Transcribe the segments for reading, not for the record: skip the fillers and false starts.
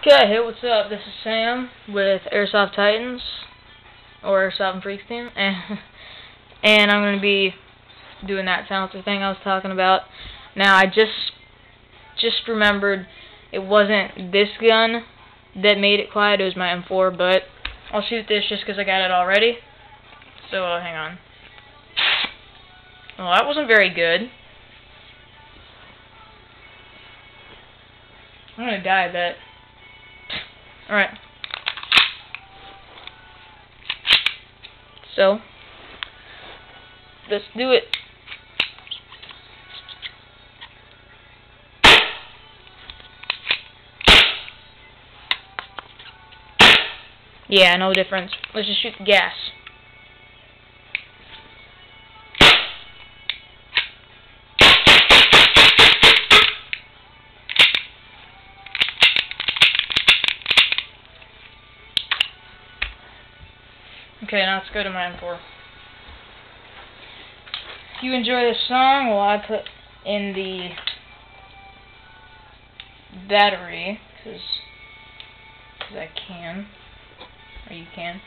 Okay, hey, what's up? This is Sam with Airsoft Titans, or Airsoft and Freaks team, and I'm going to be doing that silencer thing I was talking about. Now, I just remembered it wasn't this gun that made it quiet, it was my M4, but I'll shoot this just because I got it already. So, hang on. Well, that wasn't very good. I'm going to die, I bet. Alright. So, let's do it. Yeah, no difference. Let's just shoot the gas. Okay, now let's go to my M4. If you enjoy this song, well, I put in the battery, because I can, or you can.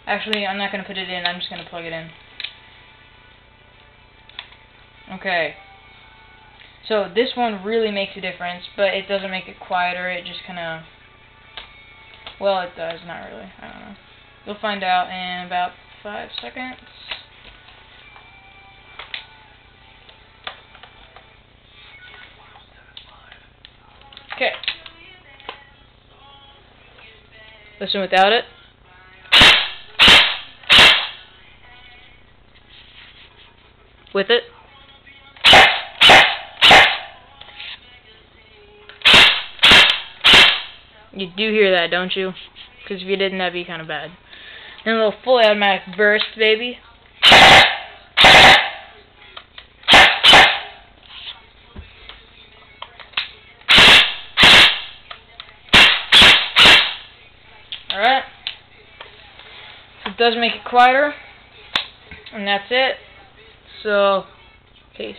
Actually, I'm not going to put it in, I'm just going to plug it in. Okay. So, this one really makes a difference, but it doesn't make it quieter, it just kind of, well, it does, not really, I don't know. You'll find out in about 5 seconds. Okay. Listen without it. With it. You do hear that, don't you? Because if you didn't, that'd be kind of bad. And a little fully automatic burst, baby. Alright. So it does make it quieter. And that's it. So, peace.